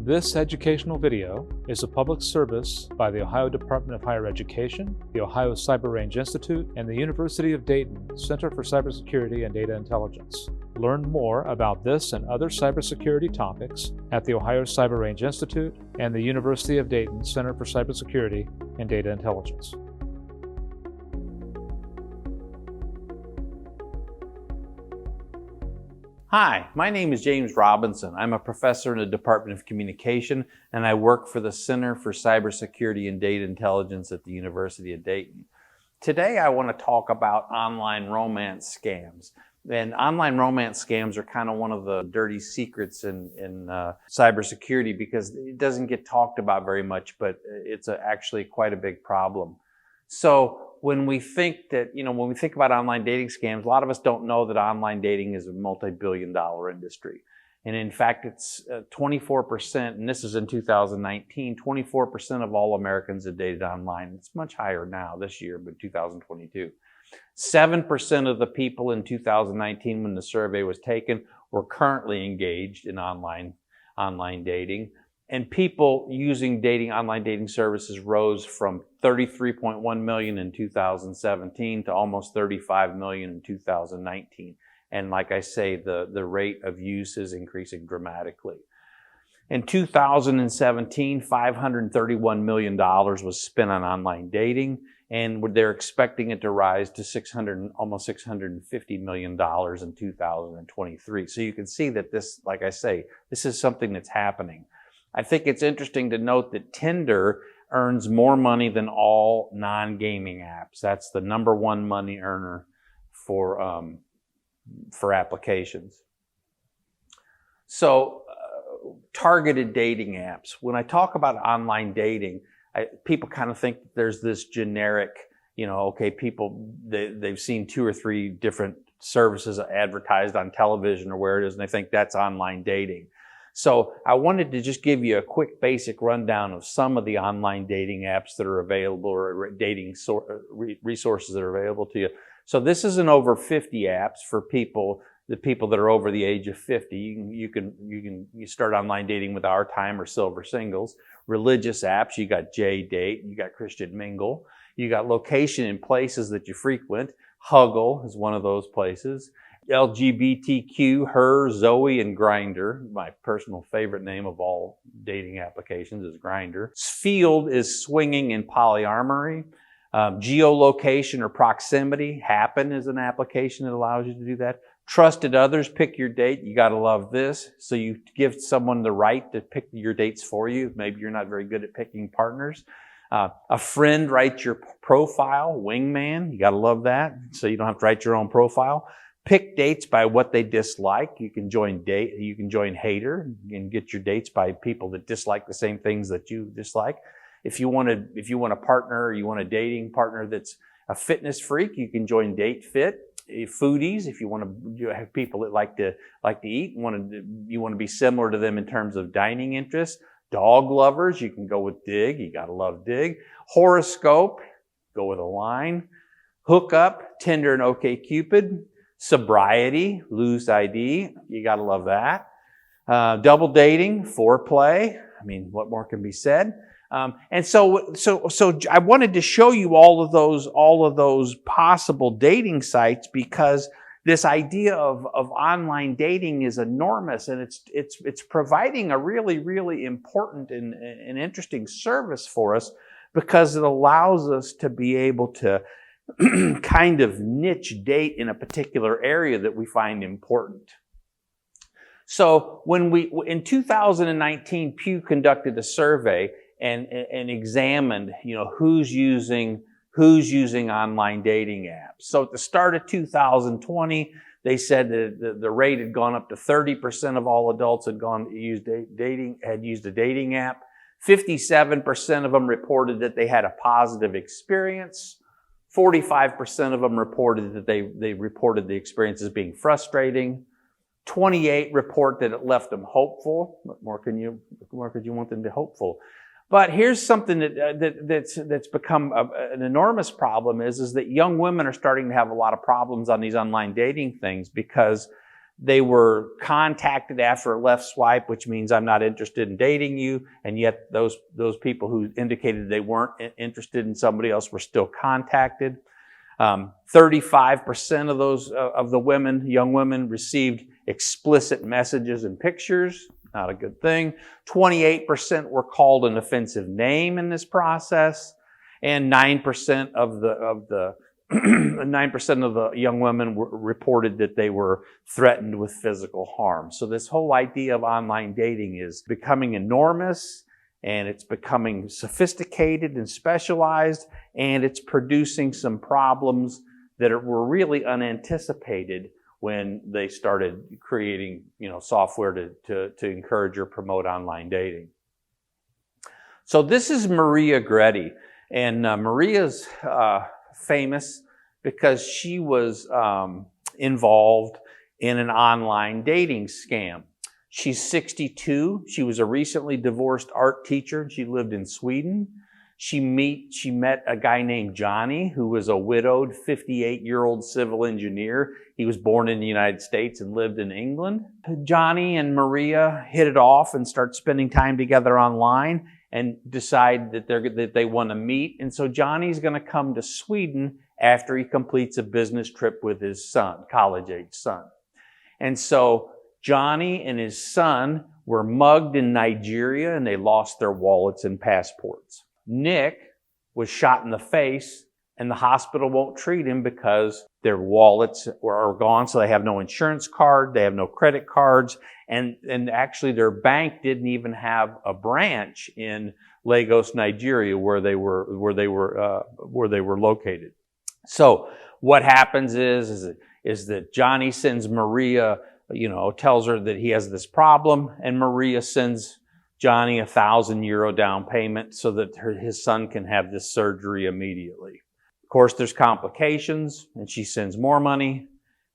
This educational video is a public service by the Ohio Department of Higher Education, the Ohio Cyber Range Institute, and the University of Dayton Center for Cybersecurity and Data Intelligence. Learn more about this and other cybersecurity topics at the Ohio Cyber Range Institute and the University of Dayton Center for Cybersecurity and Data Intelligence. Hi, my name is James Robinson. I'm a professor in the Department of Communication, and I work for the Center for Cybersecurity and Data Intelligence at the University of Dayton. Today, I want to talk about online romance scams. And online romance scams are kind of one of the dirty secrets in cybersecurity because it doesn't get talked about very much, but it's actually quite a big problem. So when we think about online dating scams, a lot of us don't know that online dating is a multi-billion-dollar industry. And in fact, it's 24%, and this is in 2019, 24% of all Americans have dated online. It's much higher now this year, but 2022. 7% of the people in 2019 when the survey was taken were currently engaged in online dating. And people using online dating services rose from 33.1 million in 2017 to almost 35 million in 2019. And like I say, the rate of use is increasing dramatically. In 2017, $531 million was spent on online dating, and they're expecting it to rise to almost $650 million in 2023. So you can see that this, like I say, this is something that's happening. I think it's interesting to note that Tinder earns more money than all non-gaming apps. That's the number one money earner for applications. So, targeted dating apps. When I talk about online dating, people kind of think that there's this generic, people, they've seen 2 or 3 different services advertised on television or where it is, and they think that's online dating. So I wanted to just give you a quick basic rundown of some of the online dating apps that are available or dating resources that are available to you. So this is an over 50 apps for the people that are over the age of 50. You start online dating with Our Time or Silver Singles. Religious apps, you got JDate, you got Christian Mingle. You got location and places that you frequent. Huggle is one of those places. LGBTQ, Her, Zoe, and Grindr. My personal favorite name of all dating applications is Grindr. Field is swinging and polyamory. Geolocation or proximity. Happen is an application that allows you to do that. Trusted others, pick your date. You gotta love this. So you give someone the right to pick your dates for you. Maybe you're not very good at picking partners. A friend writes your profile. Wingman, you gotta love that. So you don't have to write your own profile. Pick dates by what they dislike. You can join Hater and get your dates by people that dislike the same things that you dislike. If you want a partner, or you want a dating partner that's a fitness freak, you can join Date Fit. Foodies, if you have people that like to eat, you want to be similar to them in terms of dining interests. Dog lovers, you can go with Dig. You gotta love Dig. Horoscope, go with Align. Hookup, Tinder and OkCupid. Sobriety, Lose ID, you gotta love that. Double dating, foreplay. I mean, what more can be said? And so I wanted to show you all of those possible dating sites because this idea of online dating is enormous, and it's providing a really, really important and interesting service for us because it allows us to be able to kind of niche date in a particular area that we find important. So in 2019, Pew conducted a survey and examined, who's using online dating apps. So at the start of 2020, they said that the rate had gone up to 30% of all adults had used a dating app. 57% of them reported that they had a positive experience. 45% of them reported that they reported the experience as being frustrating. 28 report that it left them hopeful. What more could you want them to be hopeful? But here's something that's become an enormous problem is that young women are starting to have a lot of problems on these online dating things because They were contacted after a left swipe, which means I'm not interested in dating you. And yet those people who indicated they weren't interested in somebody else were still contacted. 35% of those, of the women, young women, received explicit messages and pictures. Not a good thing. 28% were called an offensive name in this process. And 9% of the 9% of the young women reported that they were threatened with physical harm. So this whole idea of online dating is becoming enormous, and it's becoming sophisticated and specialized, and it's producing some problems that were really unanticipated when they started creating, software to encourage or promote online dating. So this is Maria Gretti, and Maria's famous because she was involved in an online dating scam. She's 62. She was a recently divorced art teacher. She lived in Sweden. She met a guy named Johnny, who was a widowed 58-year-old civil engineer. He was born in the United States and lived in England. Johnny and Maria hit it off and start spending time together online and decide that they want to meet. And so Johnny's going to come to Sweden after he completes a business trip with his son, college-age son. And so Johnny and his son were mugged in Nigeria, and they lost their wallets and passports. Nick was shot in the face, and the hospital won't treat him because their wallets are gone, so they have no insurance card, they have no credit cards, and actually their bank didn't even have a branch in Lagos, Nigeria, where they were located. So what happens is that Johnny sends Maria, tells her that he has this problem, and Maria sends Johnny €1,000 down payment so that his son can have this surgery immediately. Of course, there's complications, and she sends more money,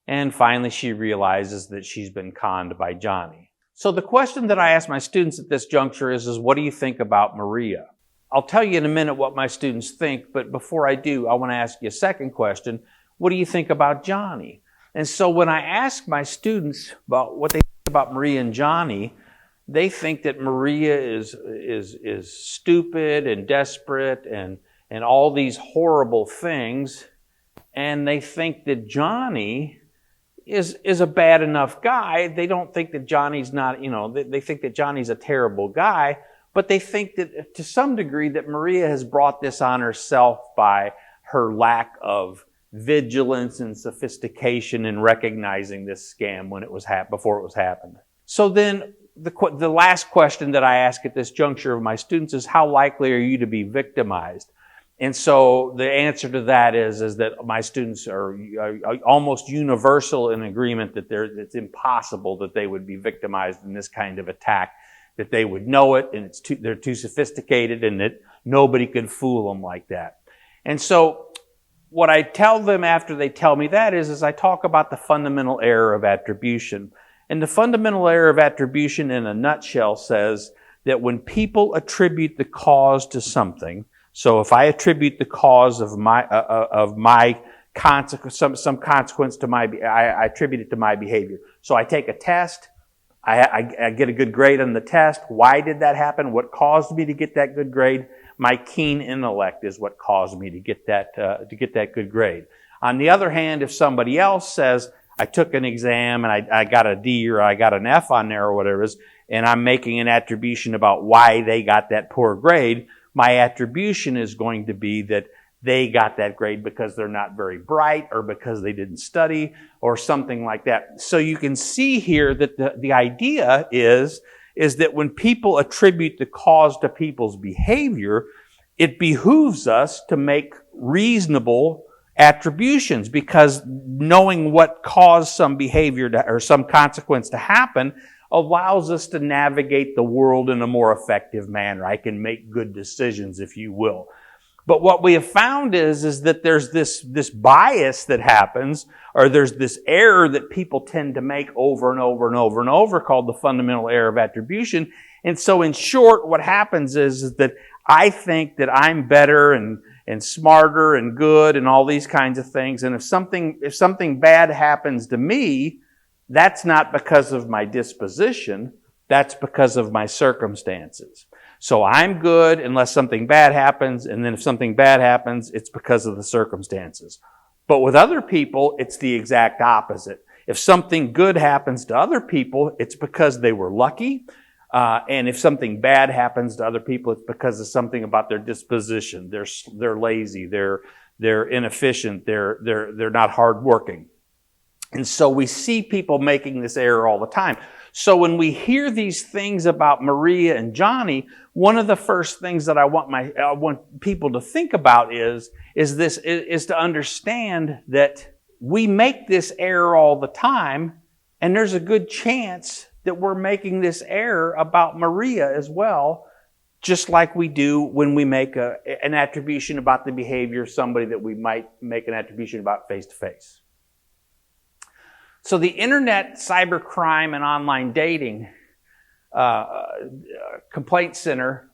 and finally she realizes that she's been conned by Johnny. So the question that I ask my students at this juncture is what do you think about Maria? I'll tell you in a minute what my students think, but before I do, I want to ask you a second question. What do you think about Johnny? And so when I ask my students about what they think about Maria and Johnny, they think that Maria is stupid and desperate and all these horrible things, and they think that Johnny is a bad enough guy. They don't think that Johnny's not, they think that Johnny's a terrible guy, but they think that to some degree that Maria has brought this on herself by her lack of vigilance and sophistication in recognizing this scam when it was before it was happened. So then the last question that I ask at this juncture of my students is, how likely are you to be victimized? And so the answer to that is that my students are almost universal in agreement that it's impossible that they would be victimized in this kind of attack, that they would know it, and they're too sophisticated, and that nobody could fool them like that. And so what I tell them after they tell me that is I talk about the fundamental error of attribution. And the fundamental error of attribution in a nutshell says that when people attribute the cause to something, so if I attribute the cause of my consequence, some consequence to I attribute it to my behavior. So I take a test, I get a good grade on the test. Why did that happen? What caused me to get that good grade? My keen intellect is what caused me to get that good grade. On the other hand, if somebody else says, I took an exam and I got a D or I got an F on there or whatever it is, and I'm making an attribution about why they got that poor grade, my attribution is going to be that they got that grade because they're not very bright or because they didn't study or something like that. So you can see here that the idea is that when people attribute the cause to people's behavior, it behooves us to make reasonable attributions, because knowing what caused some behavior or some consequence to happen allows us to navigate the world in a more effective manner. I can make good decisions, if you will. But what we have found is that there's this bias that happens, or there's this error that people tend to make over and over and over and over, called the fundamental error of attribution. And so in short, what happens is that I think that I'm better and smarter and good and all these kinds of things. And if something bad happens to me, That's not because of my disposition. That's because of my circumstances. So I'm good unless something bad happens, and then if something bad happens, it's because of the circumstances. But with other people, it's the exact opposite. If something good happens to other people, it's because they were lucky. And if something bad happens to other people, it's because of something about their disposition. They're lazy. They're inefficient. They're not hardworking. And so we see people making this error all the time. So when we hear these things about Maria and Johnny, one of the first things that I want people to think about is to understand that we make this error all the time, and there's a good chance that we're making this error about Maria as well, just like we do when we make an attribution about the behavior of somebody that we might make an attribution about face to face. So the Internet Cybercrime and Online Dating Complaint Center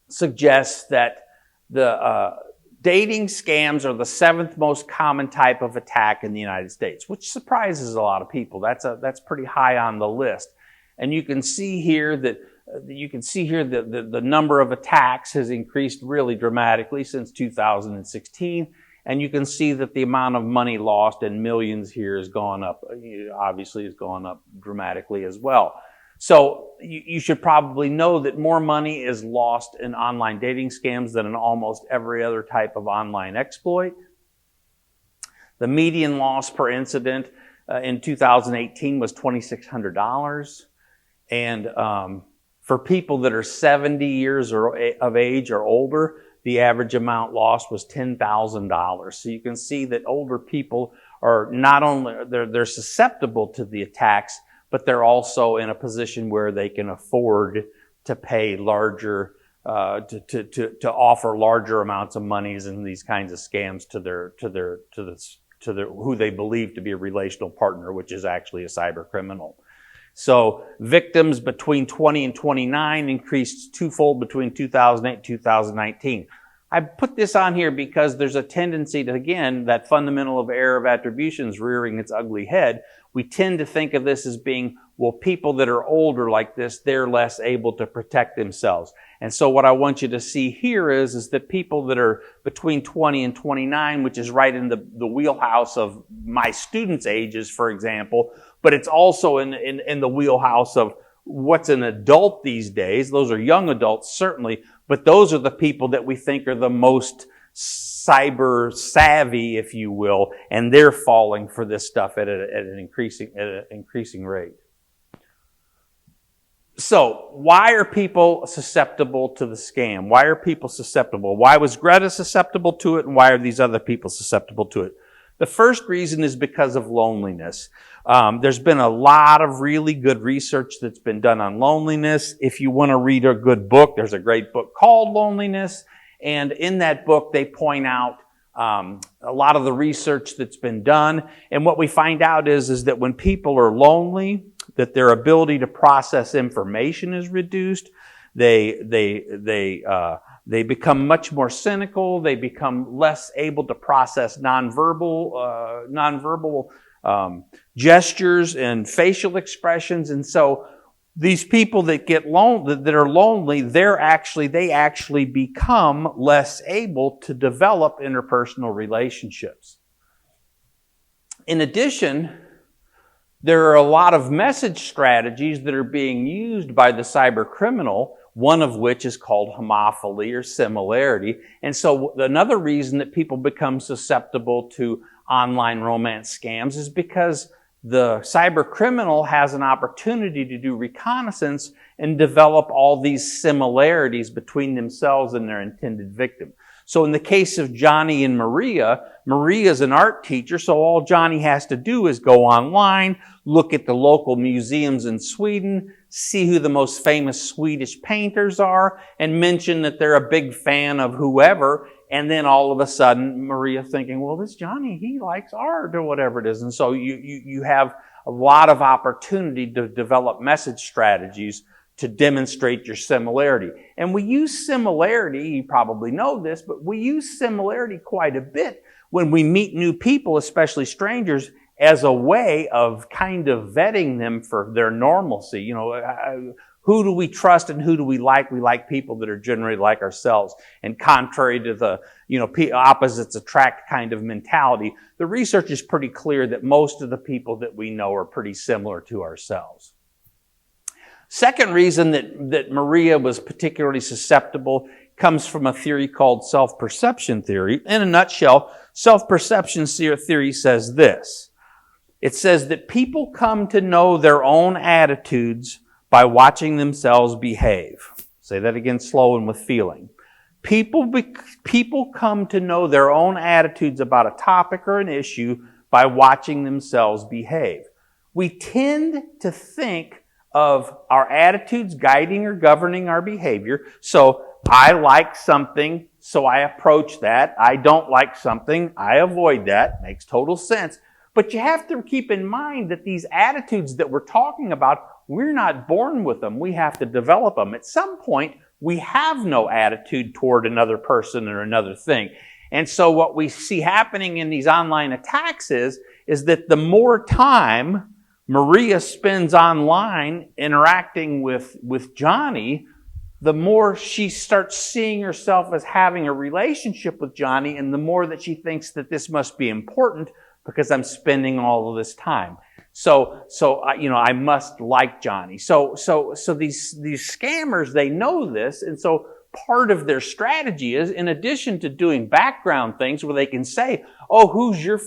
suggests that the dating scams are the 7th most common type of attack in the United States, which surprises a lot of people. That's pretty high on the list. And you can see here that the number of attacks has increased really dramatically since 2016. And you can see that the amount of money lost in millions here has gone up, obviously has gone up dramatically as well. So you should probably know that more money is lost in online dating scams than in almost every other type of online exploit. The median loss per incident in 2018 was $2,600. And for people that are 70 years of age or older, the average amount lost was $10,000. So you can see that older people are not only, they're susceptible to the attacks, but they're also in a position where they can afford to pay larger, to offer larger amounts of monies in these kinds of scams to who they believe to be a relational partner, which is actually a cyber criminal. So victims between 20 and 29 increased twofold between 2008 and 2019. I put this on here because there's a tendency to, again, that fundamental of error of attributions rearing its ugly head. We tend to think of this as being, well, people that are older like this, they're less able to protect themselves. And so what I want you to see here is that people that are between 20 and 29, which is right in the wheelhouse of my students' ages, for example, but it's also in the wheelhouse of what's an adult these days. Those are young adults, certainly, but those are the people that we think are the most cyber savvy, if you will, and they're falling for this stuff at an increasing rate. So, why are people susceptible to the scam? Why are people susceptible? Why was Greta susceptible to it, and why are these other people susceptible to it? The first reason is because of loneliness. There's been a lot of really good research that's been done on loneliness. If you want to read a good book, there's a great book called Loneliness. And in that book, they point out a lot of the research that's been done. And what we find out is that when people are lonely, that their ability to process information is reduced. They become much more cynical. They become less able to process nonverbal gestures and facial expressions. And so these people that that are lonely, they actually become less able to develop interpersonal relationships. In addition, there are a lot of message strategies that are being used by the cyber criminal, one of which is called homophily or similarity. And so another reason that people become susceptible to online romance scams is because the cyber criminal has an opportunity to do reconnaissance and develop all these similarities between themselves and their intended victim. So in the case of Johnny and Maria, Maria's an art teacher, so all Johnny has to do is go online, look at the local museums in Sweden, see who the most famous Swedish painters are, and mention that they're a big fan of whoever. And then all of a sudden, Maria thinking, well, this Johnny, he likes art or whatever it is. And so you have a lot of opportunity to develop message strategies to demonstrate your similarity. And we use similarity, you probably know this, but we use similarity quite a bit when we meet new people, especially strangers, as a way of kind of vetting them for their normalcy. You know, who do we trust and who do we like? We like people that are generally like ourselves. And contrary to the, you know, opposites attract kind of mentality, the research is pretty clear that most of the people that we know are pretty similar to ourselves. Second reason that Maria was particularly susceptible comes from a theory called self-perception theory. In a nutshell, self-perception theory says this. It says that people come to know their own attitudes by watching themselves behave. Say that again slow and with feeling. People come to know their own attitudes about a topic or an issue by watching themselves behave. We tend to think of our attitudes guiding or governing our behavior. So I like something, so I approach that. I don't like something, I avoid that. Makes total sense. But you have to keep in mind that these attitudes that we're talking about, we're not born with them. We have to develop them. At some point, we have no attitude toward another person or another thing. And so what we see happening in these online attacks is that the more time Maria spends online interacting with Johnny, the more she starts seeing herself as having a relationship with Johnny, and the more that she thinks that this must be important because I'm spending all of this time. So you know, I must like Johnny. So these scammers, they know this, and so part of their strategy is, in addition to doing background things where they can say, oh, who's your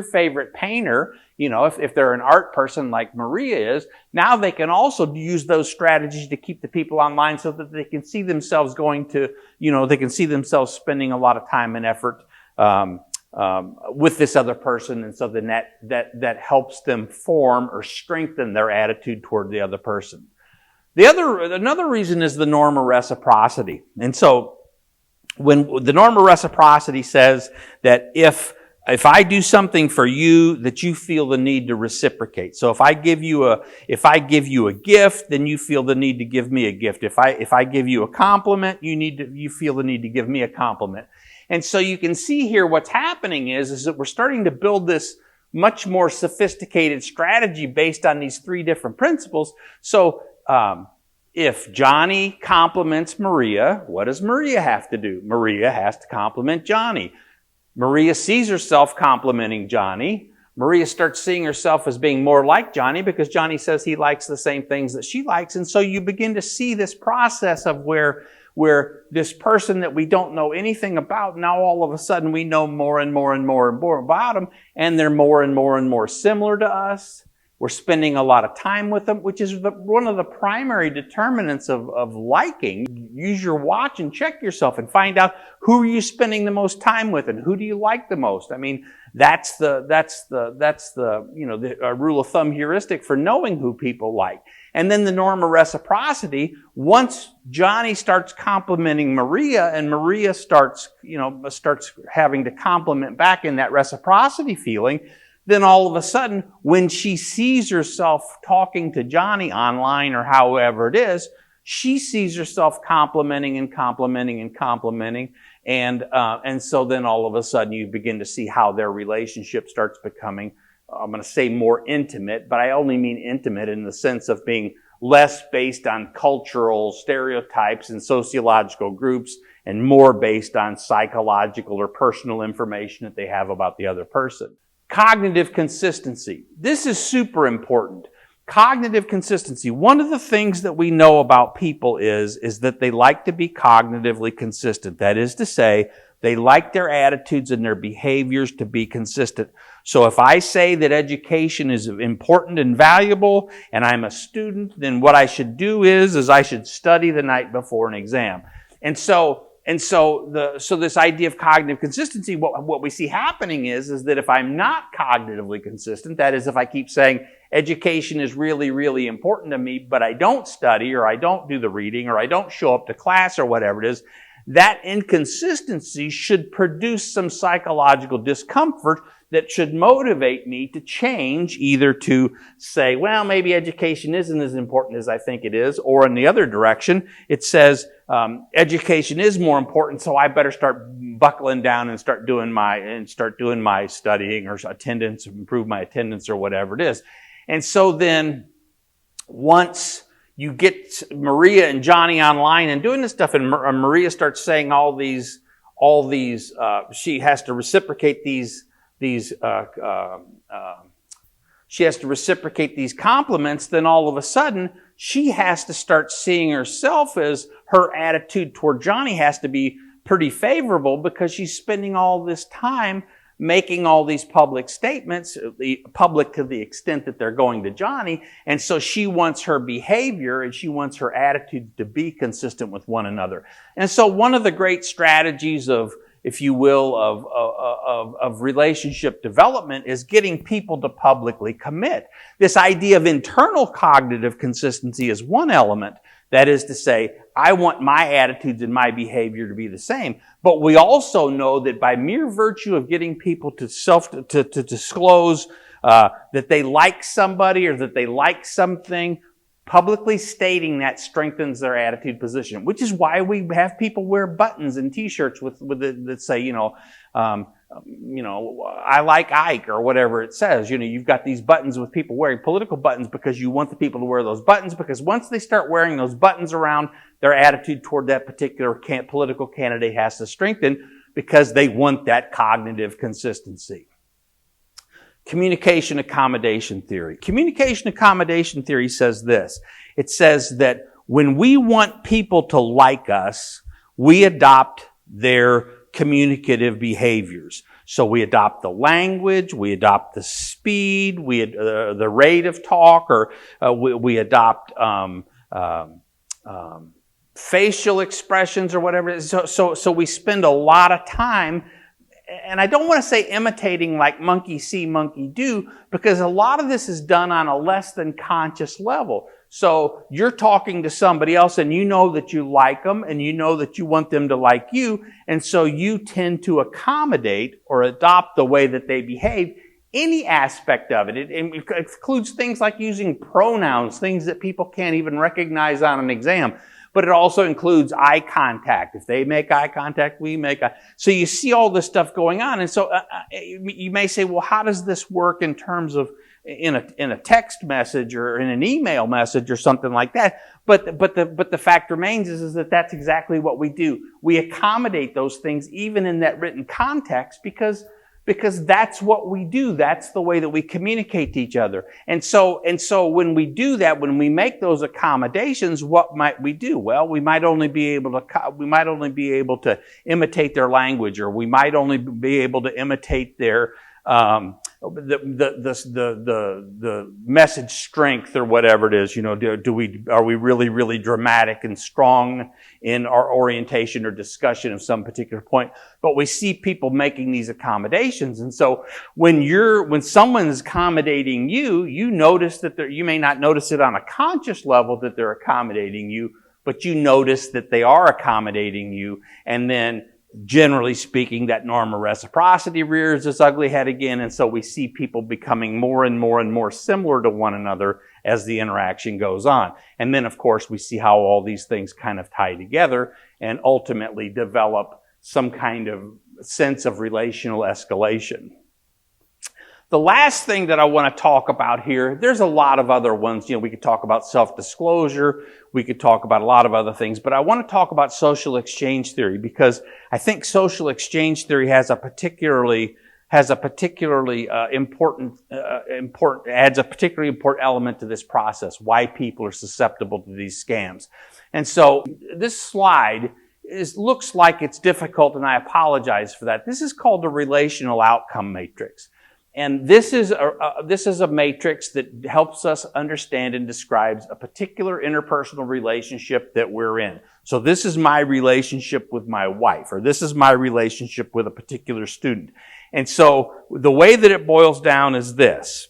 favorite painter? You know, if they're an art person like Maria is, now they can also use those strategies to keep the people online so that they can see themselves they can see themselves spending a lot of time and effort with this other person, and so then that helps them form or strengthen their attitude toward the other person. Another reason is the norm of reciprocity. And so when the norm of reciprocity says that if I do something for you, that you feel the need to reciprocate. So if I give you a gift, then you feel the need to give me a gift. If I give you a compliment, you feel the need to give me a compliment. And so you can see here what's happening is that we're starting to build this much more sophisticated strategy based on these three different principles. So if Johnny compliments Maria, what does Maria have to do? Maria has to compliment Johnny. Maria sees herself complimenting Johnny. Maria starts seeing herself as being more like Johnny because Johnny says he likes the same things that she likes. And so you begin to see this process of where this person that we don't know anything about, now all of a sudden we know more and more and more and more about them, and they're more and more and more similar to us. We're spending a lot of time with them, which is one of the primary determinants of liking. Use your watch and check yourself and find out who are you spending the most time with and who do you like the most. I mean, that's the rule of thumb heuristic for knowing who people like. And then the norm of reciprocity, once Johnny starts complimenting Maria and Maria starts having to compliment back in that reciprocity feeling, then all of a sudden, when she sees herself talking to Johnny online or however it is, she sees herself complimenting and complimenting and complimenting. And so then all of a sudden you begin to see how their relationship starts becoming, I'm going to say more intimate, but I only mean intimate in the sense of being less based on cultural stereotypes and sociological groups and more based on psychological or personal information that they have about the other person. Cognitive consistency. This is super important. Cognitive consistency. One of the things that we know about people is that they like to be cognitively consistent. That is to say, they like their attitudes and their behaviors to be consistent. So if I say that education is important and valuable and I'm a student, then what I should do is I should study the night before an exam. And so this idea of cognitive consistency, what we see happening is that if I'm not cognitively consistent, that is, if I keep saying education is really, really important to me, but I don't study or I don't do the reading or I don't show up to class or whatever it is, that inconsistency should produce some psychological discomfort that should motivate me to change, either to say, well, maybe education isn't as important as I think it is, or in the other direction, it says, education is more important, so I better start buckling down and start doing my studying or attendance, improve my attendance or whatever it is. And so then, once you get Maria and Johnny online and doing this stuff, and Maria starts saying all these, she has to reciprocate she has to reciprocate these compliments, then all of a sudden, she has to start seeing herself as her attitude toward Johnny has to be pretty favorable, because she's spending all this time making all these public statements, public to the extent that they're going to Johnny. And so she wants her behavior and she wants her attitude to be consistent with one another. And so one of the great strategies of, if you will, of relationship development is getting people to publicly commit. This idea of internal cognitive consistency is one element. That is to say, I want my attitudes and my behavior to be the same. But we also know that by mere virtue of getting people to disclose that they like somebody or that they like something, publicly stating that strengthens their attitude position, which is why we have people wear buttons and T-shirts that say, I like Ike or whatever it says. You've got these buttons with people wearing political buttons because you want the people to wear those buttons, because once they start wearing those buttons around, their attitude toward that particular political candidate has to strengthen, because they want that cognitive consistency. Communication accommodation theory. Communication accommodation theory says this. It says that when we want people to like us, we adopt their communicative behaviors. So we adopt the language, we adopt the speed, the rate of talk, or we adopt facial expressions or whatever it is. So we spend a lot of time, and I don't want to say imitating like monkey see, monkey do, because a lot of this is done on a less than conscious level. So you're talking to somebody else and you know that you like them and you know that you want them to like you, and so you tend to accommodate or adopt the way that they behave, any aspect of it. It includes things like using pronouns, things that people can't even recognize on an exam. But it also includes eye contact. If they make eye contact, we make eye. So you see all this stuff going on. And so you may say, well, how does this work in terms of in a text message or in an email message or something like that? But the fact remains is that that's exactly what we do. We accommodate those things even in that written context, because that's what we do. That's the way that we communicate to each other. And so when we do that, when we make those accommodations, what might we do? Well, we might only be able to imitate their language, or we might only be able to imitate their the message strength or whatever it is. Are we really, really dramatic and strong in our orientation or discussion of some particular point? But we see people making these accommodations. And so when someone's accommodating you, you notice that you may not notice it on a conscious level that they're accommodating you, but you notice that they are accommodating you. And then, generally speaking, that norm of reciprocity rears its ugly head again, and so we see people becoming more and more and more similar to one another as the interaction goes on. And then, of course, we see how all these things kind of tie together and ultimately develop some kind of sense of relational escalation. The last thing that I want to talk about here, there's a lot of other ones. We could talk about self-disclosure. We could talk about a lot of other things. But I want to talk about social exchange theory, because I think social exchange theory adds a particularly important element to this process, why people are susceptible to these scams. And so this slide looks like it's difficult, and I apologize for that. This is called the relational outcome matrix. And this is a matrix that helps us understand and describes a particular interpersonal relationship that we're in. So this is my relationship with my wife, or this is my relationship with a particular student. And so the way that it boils down is this.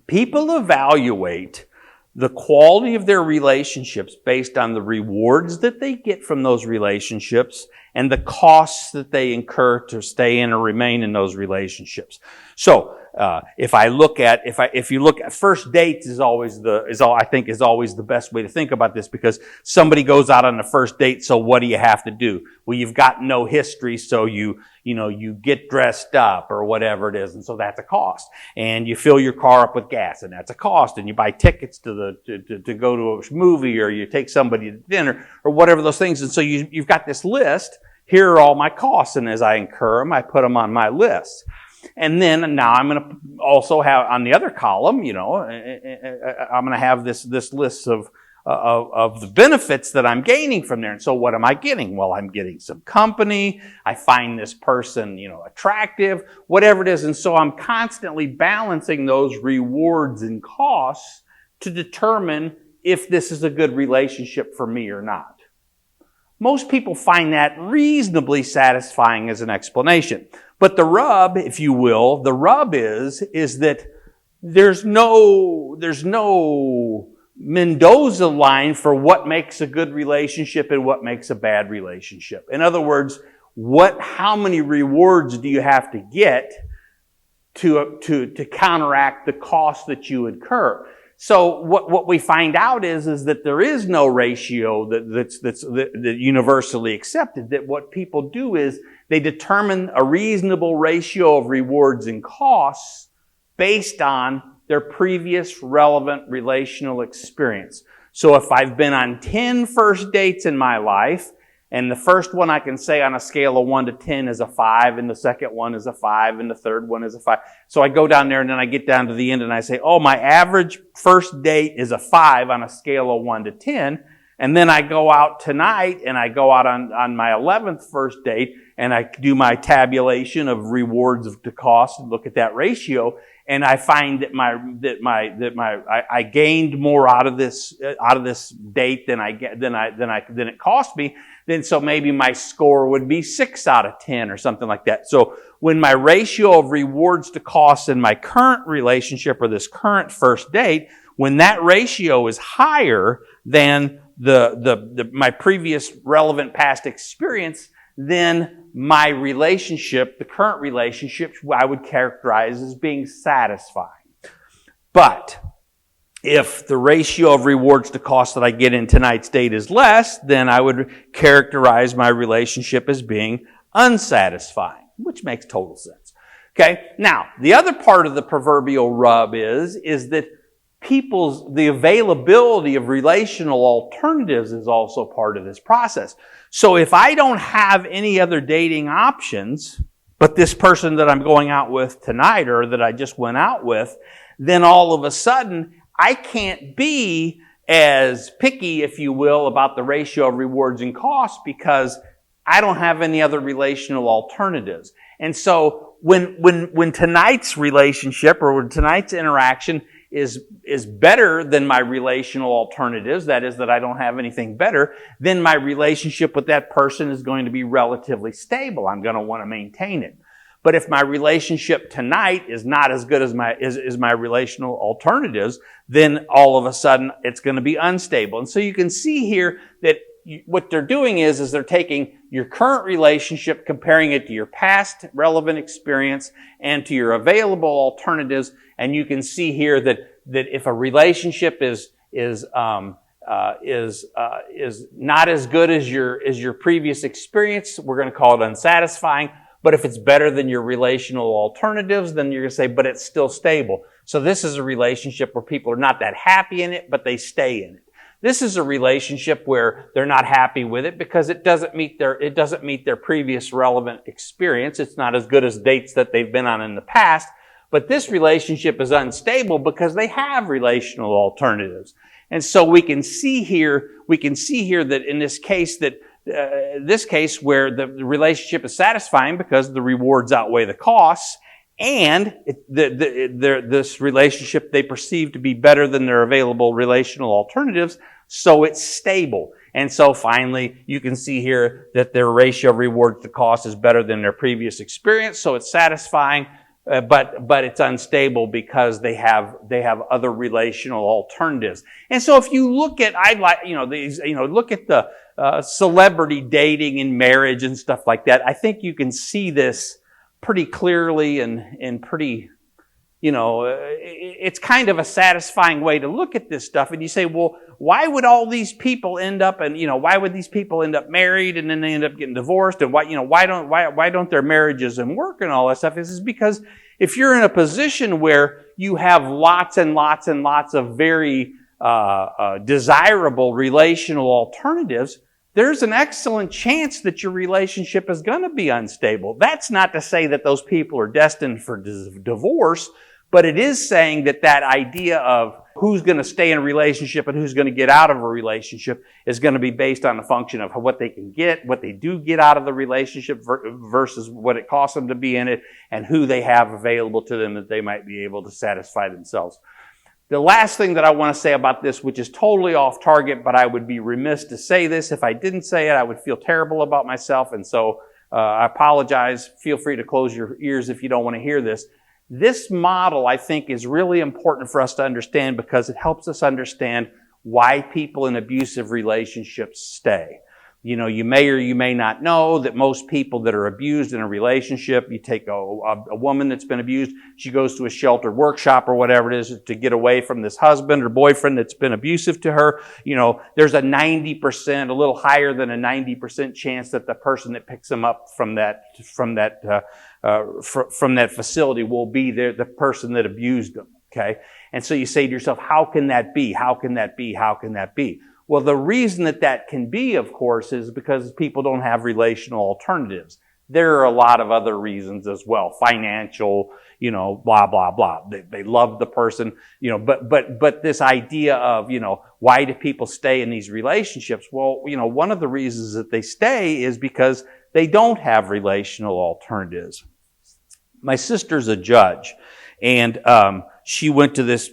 People evaluate the quality of their relationships based on the rewards that they get from those relationships and the costs that they incur to stay in or remain in those relationships. So, if you look at first dates I think is always the best way to think about this, because somebody goes out on the first date, so what do you have to do? Well, you've got no history, so you get dressed up or whatever it is, and so that's a cost. And you fill your car up with gas, and that's a cost. And you buy tickets to go to a movie, or you take somebody to dinner, or whatever those things. And so you've got this list. Here are all my costs, and as I incur them, I put them on my list. And then now I'm going to also have on the other column, I'm going to have this list of the benefits that I'm gaining from there. And so what am I getting? Well, I'm getting some company. I find this person, attractive, whatever it is. And so I'm constantly balancing those rewards and costs to determine if this is a good relationship for me or not. Most people find that reasonably satisfying as an explanation. But the rub, if you will, is that there's no Mendoza line for what makes a good relationship and what makes a bad relationship. In other words, how many rewards do you have to get to counteract the cost that you incur? So what we find out is that there is no ratio that's universally accepted. That what people do is they determine a reasonable ratio of rewards and costs based on their previous relevant relational experience. So if I've been on 10 first dates in my life, and the first one I can say on a scale of 1 to 10 is a 5, and the second one is a 5, and the third one is a 5. So I go down there and then I get down to the end and I say, oh, my average first date is a 5 on a scale of 1 to 10. And then I go out tonight and I go out on my 11th first date and I do my tabulation of rewards to cost and look at that ratio. And I find that I gained more out of this date than it cost me. Then so maybe my score would be 6 out of 10 or something like that. So when my ratio of rewards to costs in my current relationship or this current first date, when that ratio is higher than my previous relevant past experience, then my relationship, the current relationship, I would characterize as being satisfying. But if the ratio of rewards to costs that I get in tonight's date is less, then I would characterize my relationship as being unsatisfying, which makes total sense. Okay? Now, the other part of the proverbial rub is that the availability of relational alternatives is also part of this process. So if I don't have any other dating options, but this person that I'm going out with tonight or that I just went out with, then all of a sudden I can't be as picky, if you will, about the ratio of rewards and costs because I don't have any other relational alternatives. And so when tonight's relationship or when tonight's interaction is better than my relational alternatives, that is that I don't have anything better, then my relationship with that person is going to be relatively stable. I'm going to want to maintain it. But if my relationship tonight is not as good as my relational alternatives, then all of a sudden it's going to be unstable. And so you can see here that what they're doing is they're taking your current relationship, comparing it to your past relevant experience and to your available alternatives. And you can see here that if a relationship is not as good as your previous experience, we're going to call it unsatisfying. But if it's better than your relational alternatives, then you're going to say, but it's still stable. So this is a relationship where people are not that happy in it, but they stay in it. This is a relationship where they're not happy with it because it doesn't meet their previous relevant experience. It's not as good as dates that they've been on in the past. But this relationship is unstable because they have relational alternatives. And so we can see here that in this case where the relationship is satisfying because the rewards outweigh the costs, and this relationship they perceive to be better than their available relational alternatives, so it's stable. And so finally, you can see here that their ratio of reward to cost is better than their previous experience, so it's satisfying. but it's unstable because they have other relational alternatives. And so if you look at, look at the celebrity dating and marriage and stuff like that, I think you can see this pretty clearly and pretty, it's kind of a satisfying way to look at this stuff. And you say, well, why would all these people end up why would these people end up married and then they end up getting divorced? And why don't their marriages and work and all that stuff? This is because if you're in a position where you have lots and lots and lots of very desirable relational alternatives, there's an excellent chance that your relationship is going to be unstable. That's not to say that those people are destined for divorce, but it is saying that idea of who's going to stay in a relationship and who's going to get out of a relationship is going to be based on a function of what they can get, what they do get out of the relationship versus what it costs them to be in it, and who they have available to them that they might be able to satisfy themselves. The last thing that I want to say about this, which is totally off target, but I would be remiss to say this. If I didn't say it, I would feel terrible about myself. And so I apologize. Feel free to close your ears if you don't want to hear this. This model, I think, is really important for us to understand because it helps us understand why people in abusive relationships stay. You may or you may not know that most people that are abused in a relationship, you take a woman that's been abused, she goes to a shelter workshop or whatever it is to get away from this husband or boyfriend that's been abusive to her. There's a 90%, a little higher than a 90% chance that the person that picks them up from that facility will be the person that abused them. Okay. And so you say to yourself, how can that be? How can that be? How can that be? Well, the reason that can be, of course, is because people don't have relational alternatives. There are a lot of other reasons as well. Financial, blah, blah, blah. They love the person, but this idea of, why do people stay in these relationships? Well, one of the reasons that they stay is because they don't have relational alternatives. My sister's a judge, and she went to this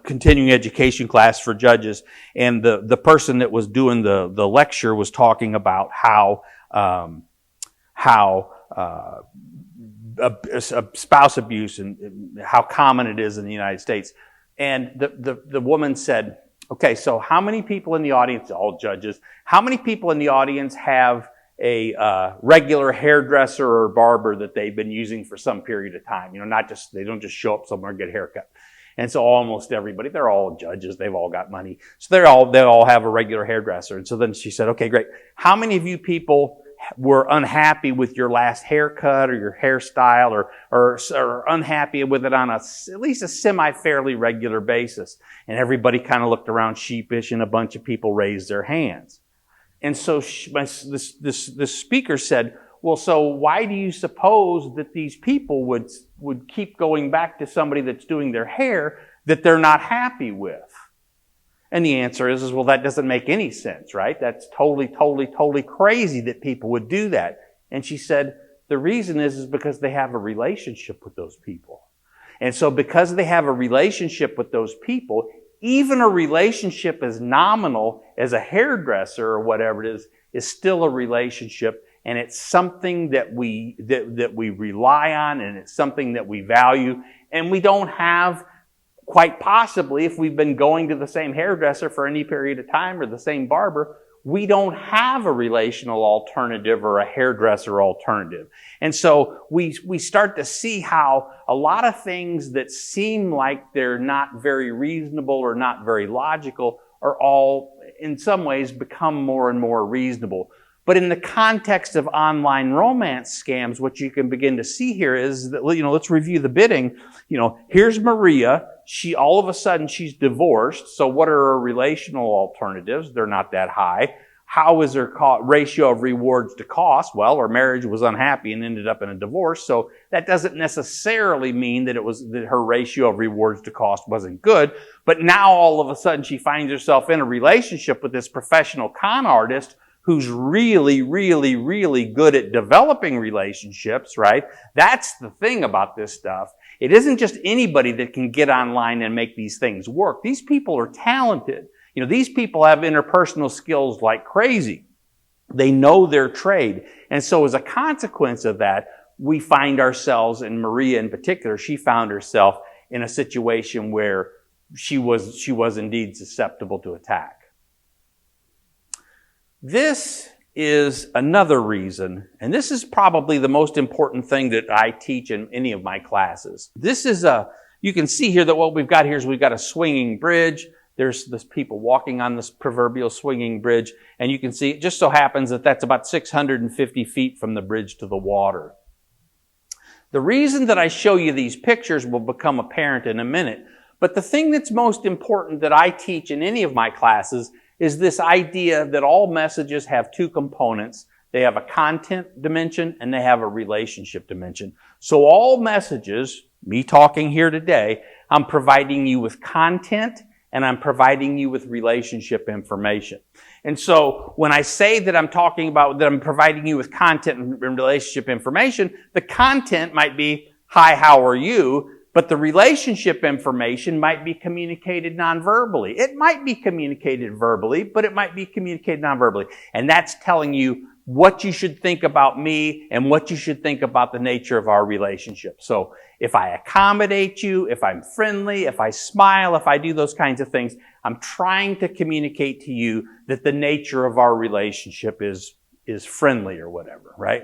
continuing education class for judges, and the person that was doing the lecture was talking about how spouse abuse and how common it is in the United States. And the woman said, okay, so how many people in the audience, all judges, how many people in the audience have a regular hairdresser or barber that they've been using for some period of time? They don't just show up somewhere and get a haircut. And so almost everybody, they're all judges, they've all got money. So they all have a regular hairdresser. And so then she said, okay, great. How many of you people were unhappy with your last haircut or your hairstyle or unhappy with it on at least a semi-fairly regular basis? And everybody kind of looked around sheepish and a bunch of people raised their hands. And so this speaker said, well, so why do you suppose that these people would keep going back to somebody that's doing their hair that they're not happy with? And the answer is, well, that doesn't make any sense, right? That's totally crazy that people would do that. And she said, the reason is because they have a relationship with those people. And so because they have a relationship with those people, even a relationship as nominal as a hairdresser or whatever it is still a relationship. And it's something that we rely on, and it's something that we value. And we don't have, quite possibly, if we've been going to the same hairdresser for any period of time or the same barber, we don't have a relational alternative or a hairdresser alternative. And so we start to see how a lot of things that seem like they're not very reasonable or not very logical are all, in some ways, become more and more reasonable. But in the context of online romance scams, what you can begin to see here is that, let's review the bidding. Here's Maria. All of a sudden, she's divorced. So what are her relational alternatives? They're not that high. How is her ratio of rewards to cost? Well, her marriage was unhappy and ended up in a divorce. So that doesn't necessarily mean that her ratio of rewards to cost wasn't good. But now all of a sudden, she finds herself in a relationship with this professional con artist who's really, really, really good at developing relationships, right? That's the thing about this stuff. It isn't just anybody that can get online and make these things work. These people are talented. These people have interpersonal skills like crazy. They know their trade. And so as a consequence of that, we find ourselves, and Maria in particular, she found herself in a situation where she was indeed susceptible to attack. This is another reason, and this is probably the most important thing that I teach in any of my classes. You can see here that what we've got here is we've got a swinging bridge. There's this people walking on this proverbial swinging bridge, and you can see it just so happens that that's about 650 feet from the bridge to the water. The reason that I show you these pictures will become apparent in a minute, but the thing that's most important that I teach in any of my classes is this idea that all messages have two components. They have a content dimension and they have a relationship dimension. So all messages, me talking here today, I'm providing you with content and I'm providing you with relationship information. And so when I say that I'm talking about that I'm providing you with content and relationship information, the content might be, hi, how are you? But the relationship information might be communicated non-verbally. It might be communicated verbally, but it might be communicated non-verbally. And that's telling you what you should think about me and what you should think about the nature of our relationship. So if I accommodate you, if I'm friendly, if I smile, if I do those kinds of things, I'm trying to communicate to you that the nature of our relationship is friendly or whatever, right?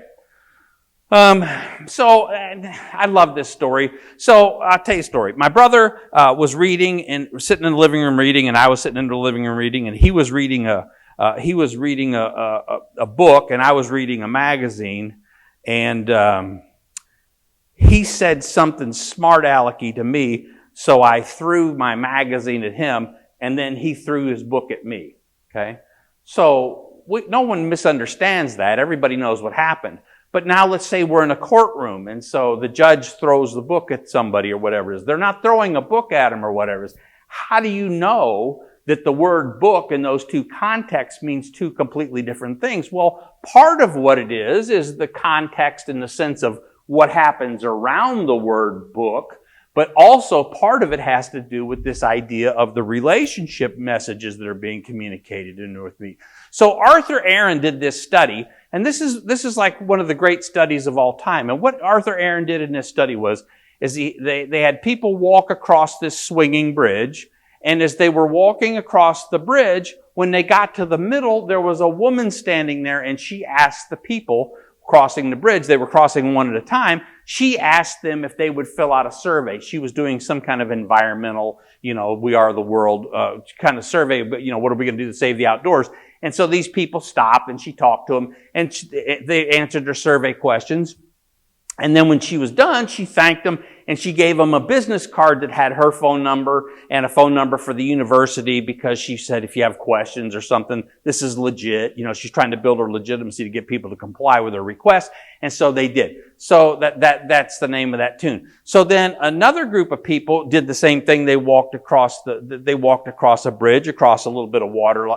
So I love this story. So I'll tell you a story. My brother was reading and sitting in the living room reading, and I was sitting in the living room reading, and he was reading a book, and I was reading a magazine, and he said something smart alecky to me, so I threw my magazine at him, and then he threw his book at me. Okay, so no one misunderstands that. Everybody knows what happened. But now let's say we're in a courtroom, and so the judge throws the book at somebody or whatever it is. They're not throwing a book at him or whatever it is. How do you know that the word book in those two contexts means two completely different things? Well, part of what it is the context in the sense of what happens around the word book, but also part of it has to do with this idea of the relationship messages that are being communicated in with me. So Arthur Aaron did this study, and this is like one of the great studies of all time. And what Arthur Aaron did in this study they had people walk across this swinging bridge, and as they were walking across the bridge, when they got to the middle, there was a woman standing there, and she asked the people crossing the bridge, they were crossing one at a time, she asked them if they would fill out a survey. She was doing some kind of environmental, we are the world kind of survey, but what are we going to do to save the outdoors? And so these people stopped and she talked to them and they answered their survey questions. And then when she was done, she thanked them and she gave them a business card that had her phone number and a phone number for the university because she said, if you have questions or something, this is legit. She's trying to build her legitimacy to get people to comply with her request. And so they did. So that's the name of that tune. So then another group of people did the same thing. They walked across a bridge, across a little bit of water,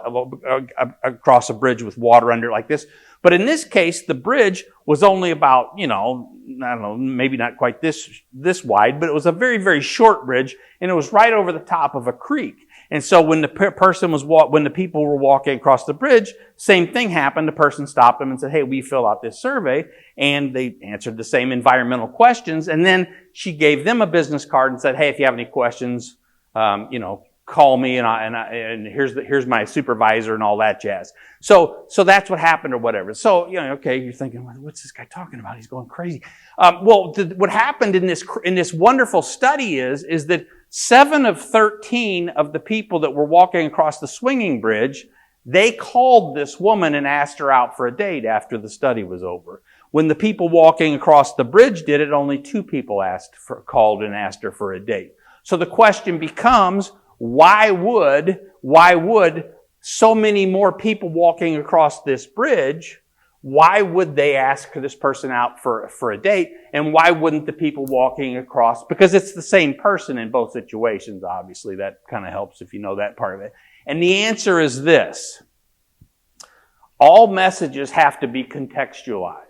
across a bridge with water under it like this. But in this case, the bridge was only about, I don't know, maybe not quite this wide, but it was a very, very short bridge, and it was right over the top of a creek. And so when the people were walking across the bridge, same thing happened. The person stopped them and said, hey, will you fill out this survey? And they answered the same environmental questions. And then she gave them a business card and said, hey, if you have any questions, call me and here's my supervisor and all that jazz. So that's what happened or whatever. So, okay, you're thinking, what's this guy talking about? He's going crazy. What happened in this wonderful study is that 7 of 13 of the people that were walking across the swinging bridge, they called this woman and asked her out for a date after the study was over. When the people walking across the bridge did it, only 2 people called and asked her for a date. So the question becomes, why would so many more people walking across this bridge, why would they ask this person out for a date? And why wouldn't the people walking across? Because it's the same person in both situations, obviously. That kind of helps if you know that part of it. And the answer is this. All messages have to be contextualized.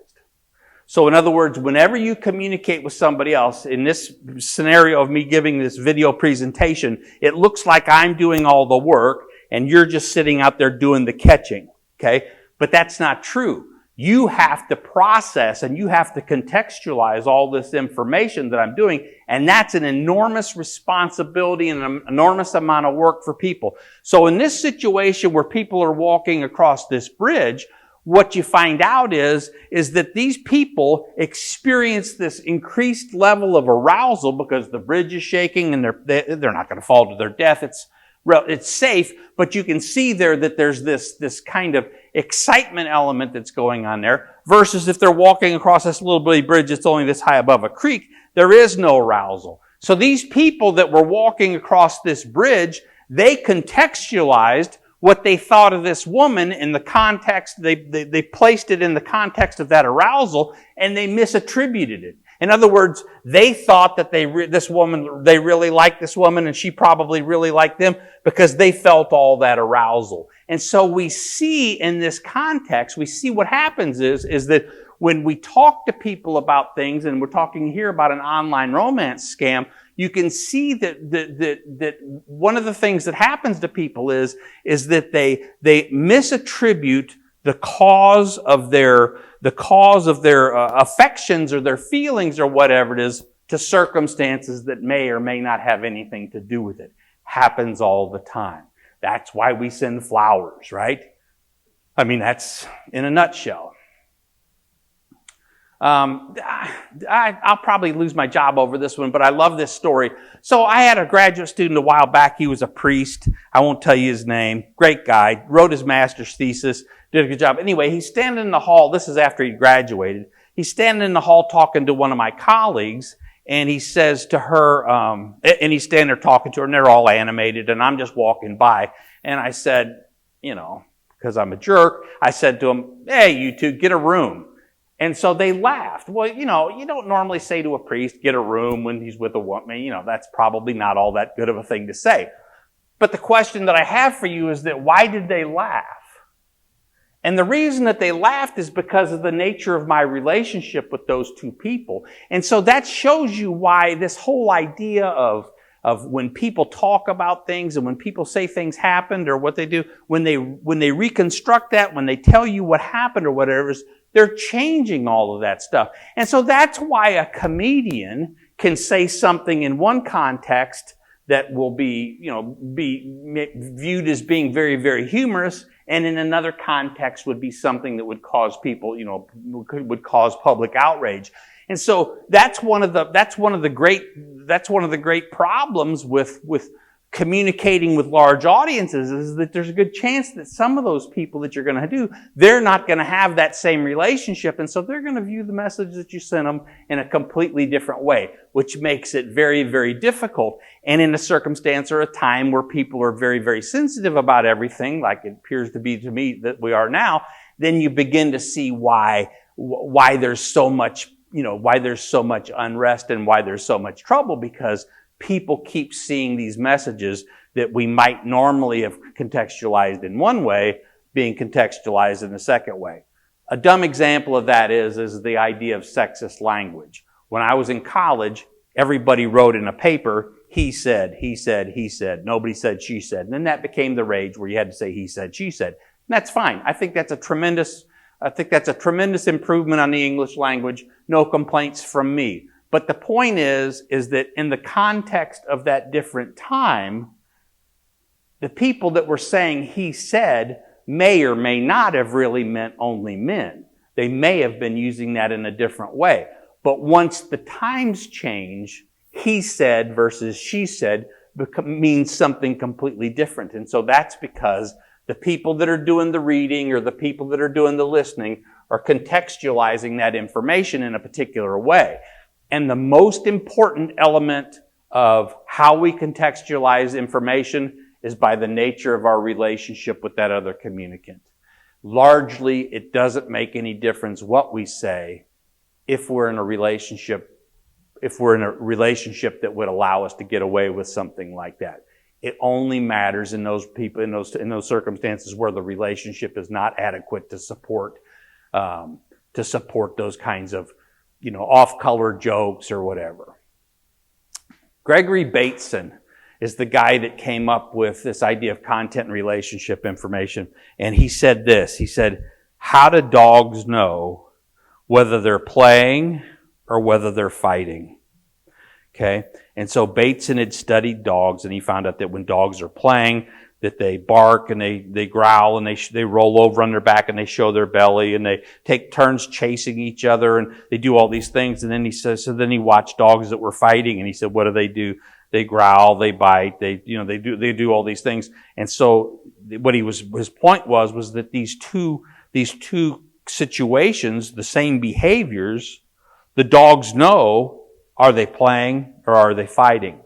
So in other words, whenever you communicate with somebody else, in this scenario of me giving this video presentation, it looks like I'm doing all the work and you're just sitting out there doing the catching, okay? But that's not true. You have to process and you have to contextualize all this information that I'm doing. And that's an enormous responsibility and an enormous amount of work for people. So in this situation where people are walking across this bridge, what you find out is that these people experience this increased level of arousal because the bridge is shaking and they're not going to fall to their death. It's safe, but you can see there that there's this kind of excitement element that's going on there versus if they're walking across this little bitty bridge that's only this high above a creek, there is no arousal. So these people that were walking across this bridge, they contextualized what they thought of this woman in the context, they placed it in the context of that arousal and they misattributed it. In other words, they thought that they really liked this woman and she probably really liked them because they felt all that arousal. And so we see in this context, we see what happens is that when we talk to people about things, and we're talking here about an online romance scam, you can see that one of the things that happens to people is that they misattribute the cause of their affections or their feelings or whatever it is to circumstances that may or may not have anything to do with it. Happens all the time. That's why we send flowers, right? I mean, that's in a nutshell. I'll probably lose my job over this one, but I love this story. So I had a graduate student a while back. He was a priest. I won't tell you his name. Great guy. Wrote his master's thesis. Did a good job. Anyway, he's standing in the hall. This is after he graduated. He's standing in the hall talking to one of my colleagues, and he says to her, and he's standing there talking to her, and they're all animated, and I'm just walking by. And I said, because I'm a jerk, I said to him, "Hey, you two, get a room." And so they laughed. Well, you don't normally say to a priest, get a room when he's with a woman. That's probably not all that good of a thing to say. But the question that I have for you is that why did they laugh? And the reason that they laughed is because of the nature of my relationship with those two people. And so that shows you why this whole idea of when people talk about things and when people say things happened or what they do, when they reconstruct that, when they tell you what happened or whatever, they're changing all of that stuff. And so that's why a comedian can say something in one context that will be viewed as being very, very humorous, and in another context would be something that would cause people, would cause public outrage. And so that's one of the great problems with communicating with large audiences is that there's a good chance that some of those people that you're going to do, they're not going to have that same relationship. And so they're going to view the message that you sent them in a completely different way, which makes it very, very difficult. And in a circumstance or a time where people are very, very sensitive about everything, like it appears to be to me that we are now, then you begin to see why there's so much, why there's so much unrest and why there's so much trouble, because people keep seeing these messages that we might normally have contextualized in one way being contextualized in the second way. A dumb example of that is the idea of sexist language. When I was in college, everybody wrote in a paper, he said, he said, he said. Nobody said she said. And then that became the rage where you had to say he said, she said. And that's fine. I think that's a tremendous improvement on the English language. No complaints from me. But the point is that in the context of that different time, the people that were saying he said may or may not have really meant only men. They may have been using that in a different way. But once the times change, he said versus she said means something completely different. And so that's because the people that are doing the reading or the people that are doing the listening are contextualizing that information in a particular way. And the most important element of how we contextualize information is by the nature of our relationship with that other communicant. Largely, it doesn't make any difference what we say if we're in a relationship that would allow us to get away with something like that. It only matters in those people, in those circumstances where the relationship is not adequate to support those kinds of off-color jokes or whatever. Gregory Bateson is the guy that came up with this idea of content and relationship information. And he said this. He said, how do dogs know whether they're playing or whether they're fighting? Okay. And so Bateson had studied dogs, and he found out that when dogs are playing, that they bark and they growl and they roll over on their back and they show their belly and they take turns chasing each other and they do all these things. And then he says, so then he watched dogs that were fighting, and he said, what do? They growl, they bite, they do all these things. And so his point was that these two situations, the same behaviors, the dogs know, are they playing or are they fighting?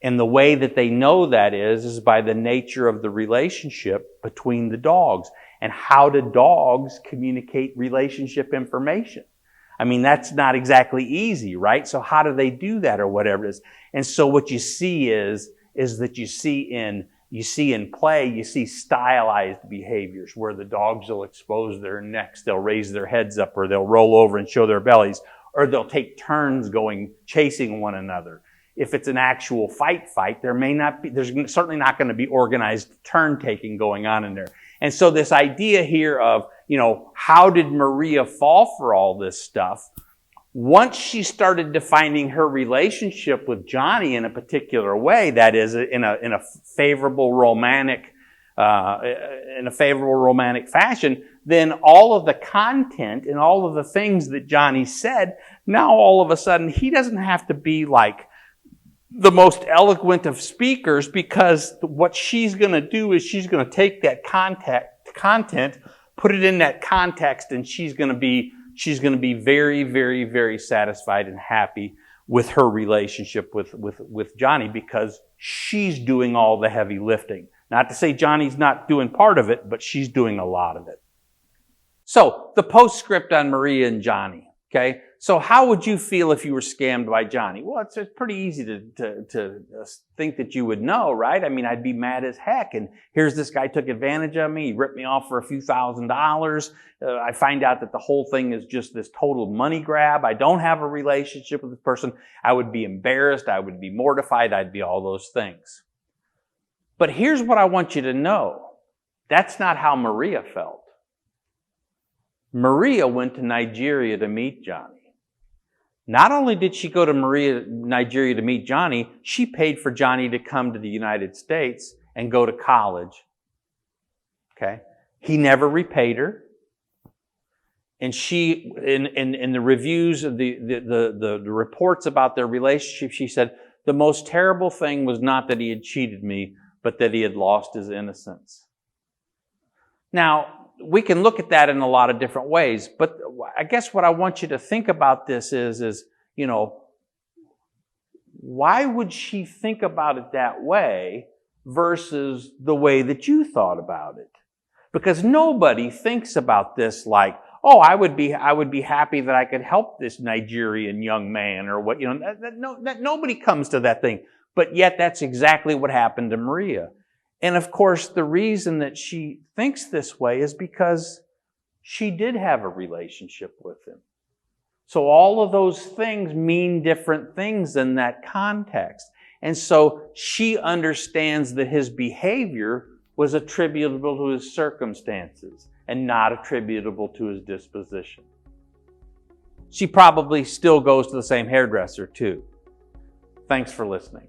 And the way that they know that is by the nature of the relationship between the dogs. And how do dogs communicate relationship information? I mean, that's not exactly easy, right? So how do they do that or whatever it is? And so what you see is that you see in play, you see stylized behaviors where the dogs will expose their necks, they'll raise their heads up, or they'll roll over and show their bellies, or they'll take turns chasing one another. If it's an actual fight, there's certainly not going to be organized turn taking going on in there. And so this idea here of, how did Maria fall for all this stuff? Once she started defining her relationship with Johnny in a particular way, that is, in a favorable romantic fashion, then all of the content and all of the things that Johnny said, now all of a sudden he doesn't have to be like the most eloquent of speakers, because what she's going to do is she's going to take that content, put it in that context, and she's going to be very, very, very satisfied and happy with her relationship with Johnny, because she's doing all the heavy lifting. Not to say Johnny's not doing part of it, but she's doing a lot of it. So, the postscript on Maria and Johnny. Okay? So how would you feel if you were scammed by Johnny? Well, it's pretty easy to think that you would know, right? I mean, I'd be mad as heck. And here's this guy took advantage of me. He ripped me off for a few $1,000s. I find out that the whole thing is just this total money grab. I don't have a relationship with this person. I would be embarrassed. I would be mortified. I'd be all those things. But here's what I want you to know. That's not how Maria felt. Maria went to Nigeria to meet Johnny. Not only did she go to Nigeria to meet Johnny, she paid for Johnny to come to the United States and go to college. Okay? He never repaid her. And she, in the reviews of the reports about their relationship, she said, the most terrible thing was not that he had cheated me, but that he had lost his innocence. Now, we can look at that in a lot of different ways, but I guess what I want you to think about this is, why would she think about it that way versus the way that you thought about it? Because nobody thinks about this like, oh, I would be happy that I could help this Nigerian young man, or what, nobody comes to that thing. But yet that's exactly what happened to Maria. And of course, the reason that she thinks this way is because she did have a relationship with him. So all of those things mean different things in that context. And so she understands that his behavior was attributable to his circumstances and not attributable to his disposition. She probably still goes to the same hairdresser too. Thanks for listening.